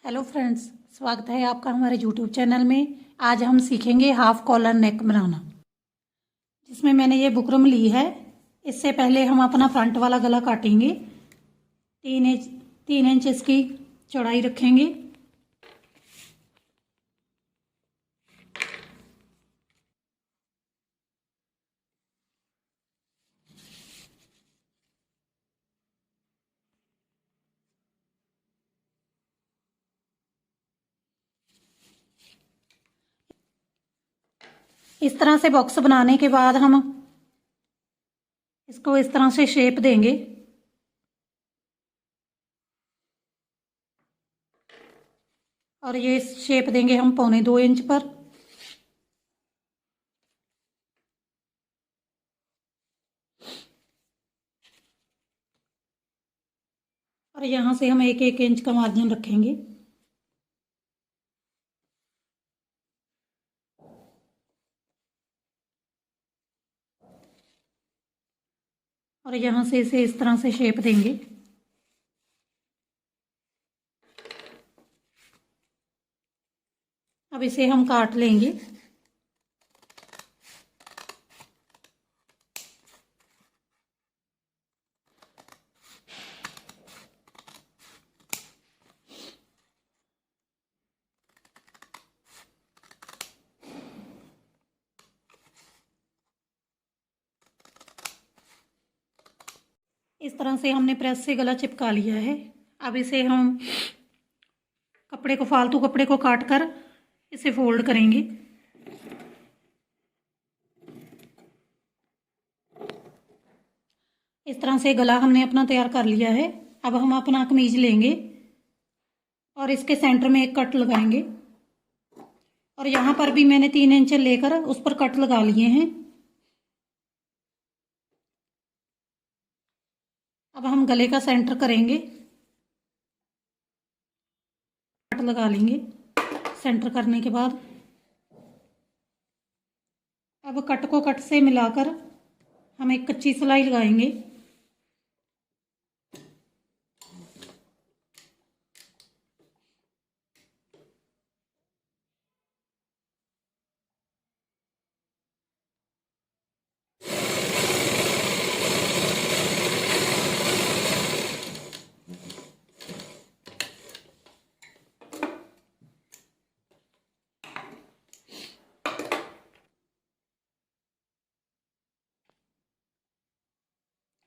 Hello friends, स्वागत है आपका हमारे यूट्यूब चैनल में। आज हम सीखेंगे हाफ कॉलर नेक बनाना, जिसमें मैंने ये बुकरम ली है। इससे पहले हम अपना फ्रंट वाला गला काटेंगे। 3 इंच इसकी चौड़ाई रखेंगे। इस तरह से बॉक्स बनाने के बाद हम इसको इस तरह से शेप देंगे। और ये शेप देंगे हम 1.25 इंच पर। और यहाँ से हम 1-1 इंच का मार्जिन रखेंगे। और यहाँ से इसे इस तरह से शेप देंगे। अब इसे हम काट लेंगे। इस तरह से हमने प्रेस से गला चिपका लिया है। अब इसे हम फालतू कपड़े को काट कर इसे फोल्ड करेंगे। इस तरह से गला हमने अपना तैयार कर लिया है। अब हम अपना कमीज लेंगे और इसके सेंटर में एक कट लगाएंगे। और यहाँ पर भी मैंने 3 इंच लेकर उस पर कट लगा लिए हैं। अब हम गले का सेंटर करेंगे, कट लगा लेंगे। सेंटर करने के बाद अब कट को कट से मिलाकर हम एक कच्ची सिलाई लगाएंगे।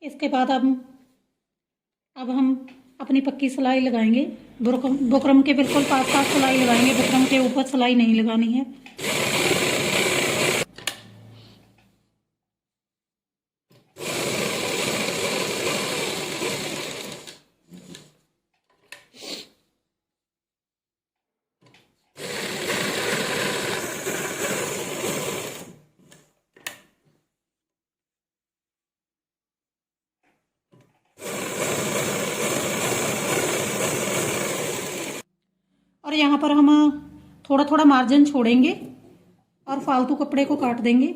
इसके बाद अब हम अपनी पक्की सिलाई लगाएंगे। बुकरम के बिल्कुल पास पास सिलाई लगाएंगे। बुकरम के ऊपर सिलाई नहीं लगानी है। और यहाँ पर हम थोड़ा थोड़ा मार्जिन छोड़ेंगे और फालतू कपड़े को काट देंगे।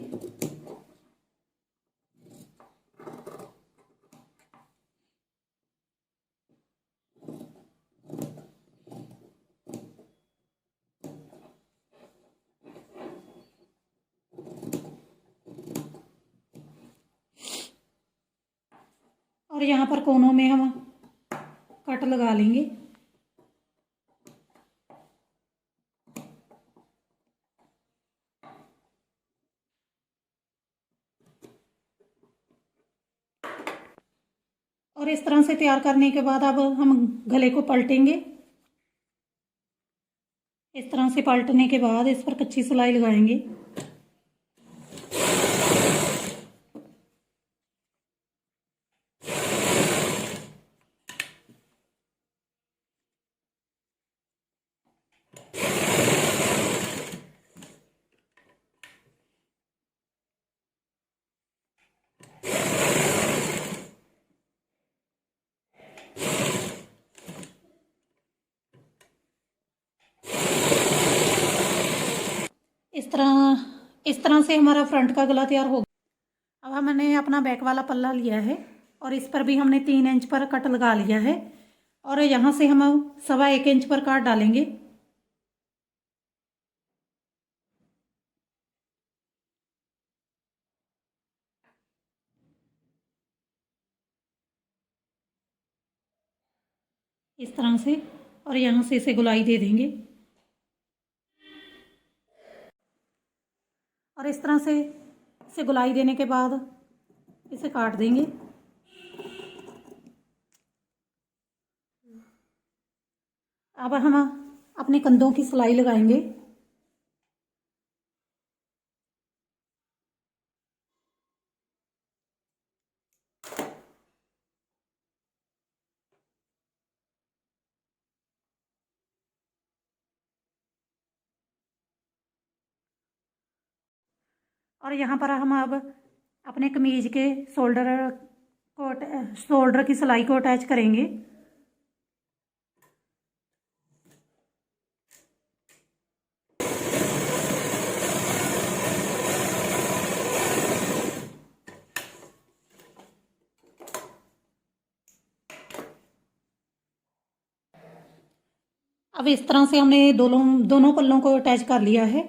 और यहाँ पर कोनों में हम कट लगा लेंगे। और इस तरह से तैयार करने के बाद अब हम गले को पलटेंगे। इस तरह से पलटने के बाद इस पर कच्ची सिलाई लगाएंगे। इस तरह से हमारा फ्रंट का गला तैयार हो गया। अब हमने अपना बैक वाला पल्ला लिया है और इस पर भी हमने 3 इंच पर कट लगा लिया है। और यहाँ से हम 1.25 इंच पर काट डालेंगे। इस तरह से, और यहाँ से इसे गोलाई दे देंगे और इस तरह से इसे गोलाई देने के बाद इसे काट देंगे। अब हम अपने कंधों की सिलाई लगाएंगे। और यहाँ पर हम अब अपने कमीज के शोल्डर की सिलाई को अटैच करेंगे। अब इस तरह से हमने दोनों पल्लों को अटैच कर लिया है।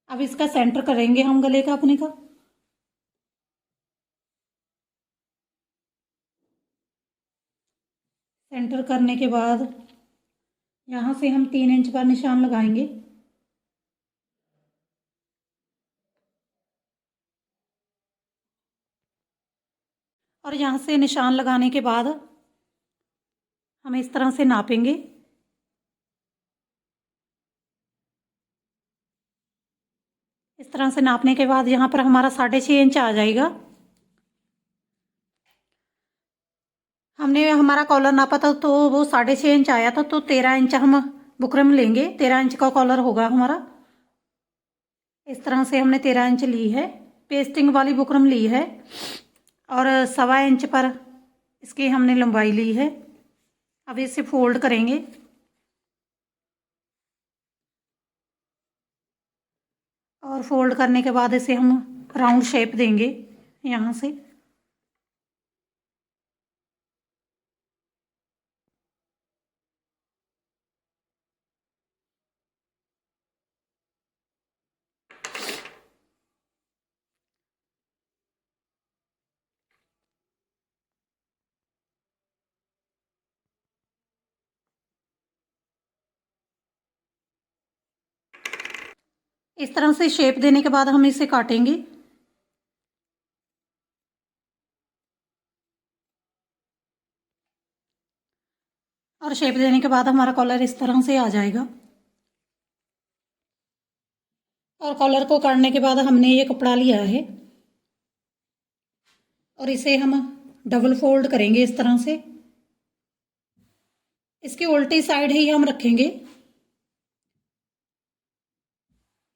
अब इसका सेंटर करेंगे हम गले का अपने का। सेंटर करने के बाद यहाँ से हम 3 इंच पर निशान लगाएंगे। और यहाँ से निशान लगाने के बाद हम इस तरह से नापेंगे। इस तरह से नापने के बाद यहाँ पर हमारा 6.5 इंच आ जाएगा। हमने हमारा कॉलर नापा था तो वो 6.5 इंच आया था, तो 13 इंच हम बुकरम लेंगे। 13 इंच का कॉलर होगा हमारा। इस तरह से हमने 13 इंच ली है, पेस्टिंग वाली बुकरम ली है। और 1.25 इंच पर इसकी हमने लंबाई ली है। अब इसे फोल्ड करेंगे। और फोल्ड करने के बाद इसे हम राउंड शेप देंगे यहाँ से। इस तरह से शेप देने के बाद हम इसे काटेंगे। और शेप देने के बाद हमारा कॉलर इस तरह से आ जाएगा। और कॉलर को काटने के बाद हमने ये कपड़ा लिया है और इसे हम डबल फोल्ड करेंगे इस तरह से। इसकी उल्टी साइड ही हम रखेंगे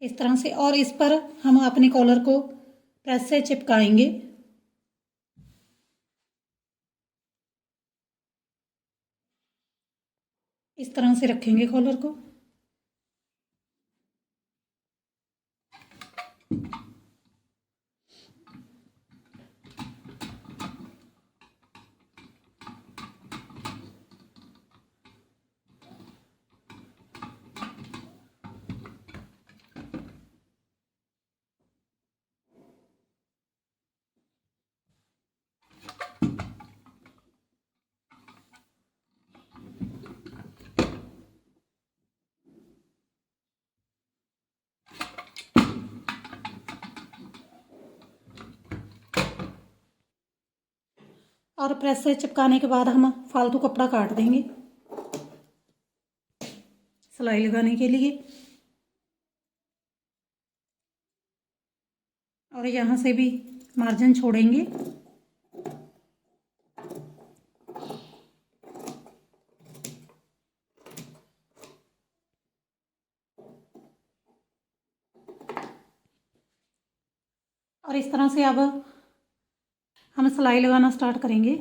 इस तरह से। और इस पर हम अपने कॉलर को प्रेस से चिपकाएंगे। इस तरह से रखेंगे कॉलर को। और प्रेस से चिपकाने के बाद हम फालतू कपड़ा काट देंगे सिलाई लगाने के लिए। और यहाँ से भी मार्जिन छोड़ेंगे। और इस तरह से अब हम सिलाई लगाना स्टार्ट करेंगे।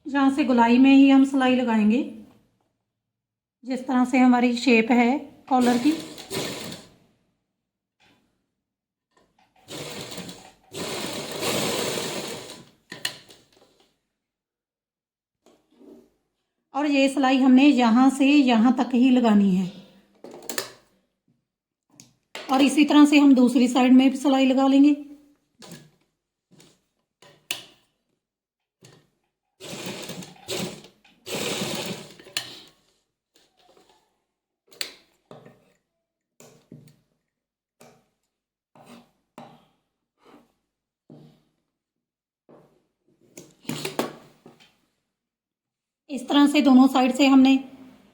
जहाँ से गोलाई में ही हम सिलाई लगाएंगे, जिस तरह से हमारी शेप है कॉलर की। और ये सिलाई हमने यहाँ से यहाँ तक ही लगानी है। और इसी तरह से हम दूसरी साइड में भी सिलाई लगा लेंगे। इस तरह से दोनों साइड से हमने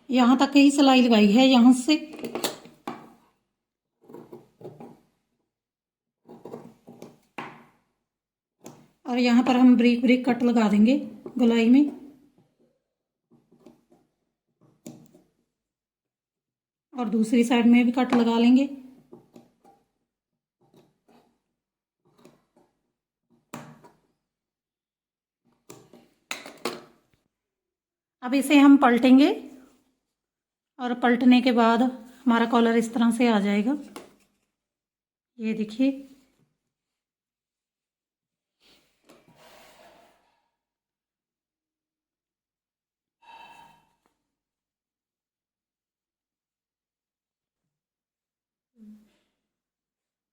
यहाँ तक ही सिलाई लगाई है, यहाँ से। और यहाँ पर हम ब्रीक ब्रीक कट लगा देंगे गोलाई में। और दूसरी साइड में भी कट लगा लेंगे। अब इसे हम पलटेंगे और पलटने के बाद हमारा कॉलर इस तरह से आ जाएगा। ये देखिए।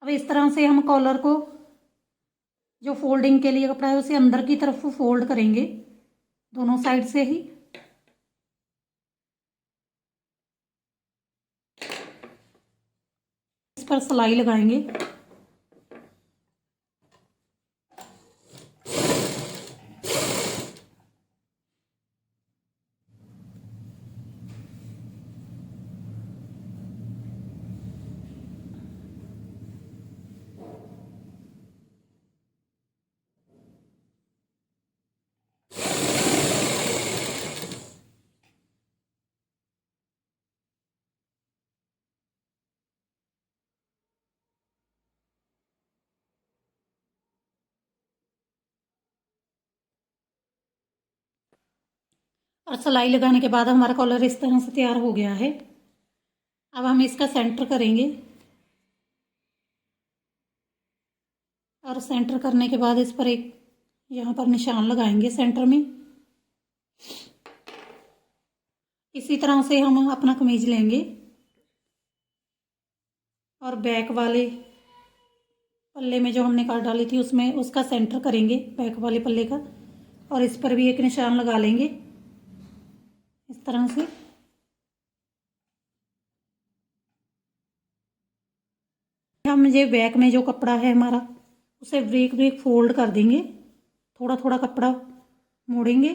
अब इस तरह से हम कॉलर को, जो फोल्डिंग के लिए कपड़ा है, उसे अंदर की तरफ फोल्ड करेंगे दोनों साइड से ही। इस पर सिलाई लगाएंगे। और सिलाई लगाने के बाद हमारा कॉलर इस तरह से तैयार हो गया है। अब हम इसका सेंटर करेंगे। और सेंटर करने के बाद इस पर एक यहाँ पर निशान लगाएंगे सेंटर में। इसी तरह से हम अपना कमीज लेंगे और बैक वाले पल्ले में जो हमने काट डाली थी उसमें उसका सेंटर करेंगे, बैक वाले पल्ले का। और इस पर भी एक निशान लगा लेंगे इस तरह से। हम ये बैक में जो कपड़ा है हमारा, उसे ब्रेक ब्रेक फोल्ड कर देंगे, थोड़ा थोड़ा कपड़ा मोड़ेंगे।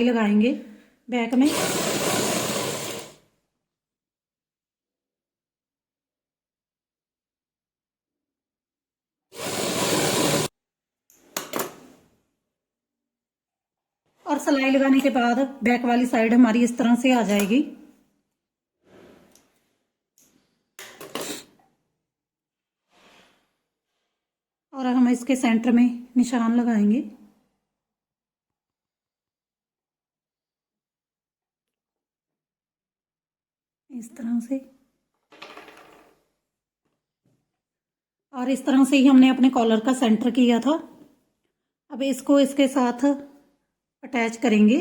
लगाएंगे बैक में। और सिलाई लगाने के बाद बैक वाली साइड हमारी इस तरह से आ जाएगी। और हम इसके सेंटर में निशान लगाएंगे। इस तरह से। और इस तरह से ही हमने अपने कॉलर का सेंटर किया था। अब इसको इसके साथ अटैच करेंगे।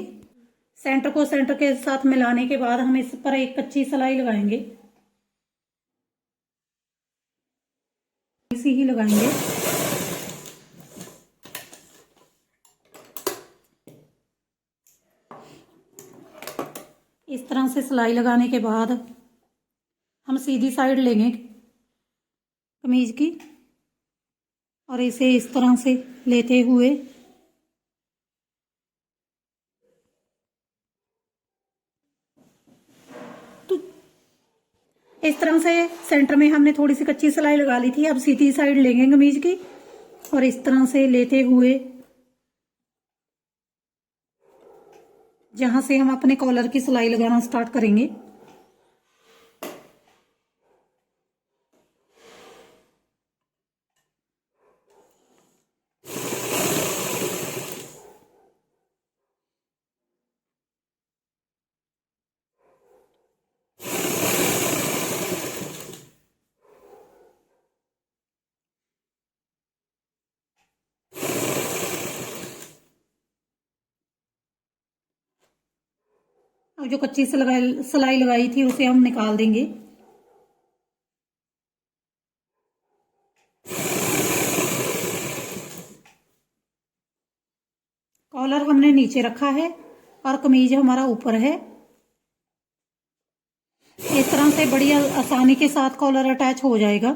सेंटर को सेंटर के साथ मिलाने के बाद हम इस पर एक कच्ची सिलाई लगाएंगे, इसी ही लगाएंगे। इस तरह से सिलाई लगाने के बाद हम सीधी साइड लेंगे कमीज की और इसे इस तरह से लेते हुए तो इस तरह से सेंटर में हमने थोड़ी सी कच्ची सिलाई लगा ली थी। अब सीधी साइड लेंगे कमीज की और इस तरह से लेते हुए जहां से हम अपने कॉलर की सिलाई लगाना स्टार्ट करेंगे, अब जो कच्ची सिलाई लगाई थी उसे हम निकाल देंगे। कॉलर हमने नीचे रखा है और कमीज हमारा ऊपर है। इस तरह से बड़ी आसानी के साथ कॉलर अटैच हो जाएगा।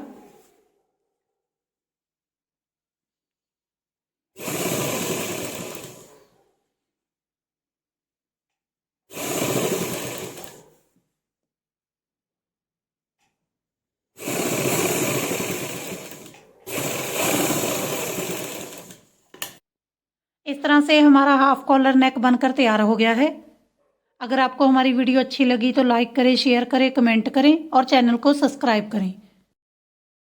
इस तरह से हमारा हाफ कॉलर नेक बनकर तैयार हो गया है। अगर आपको हमारी वीडियो अच्छी लगी तो लाइक करें, शेयर करें, कमेंट करें और चैनल को सब्सक्राइब करें।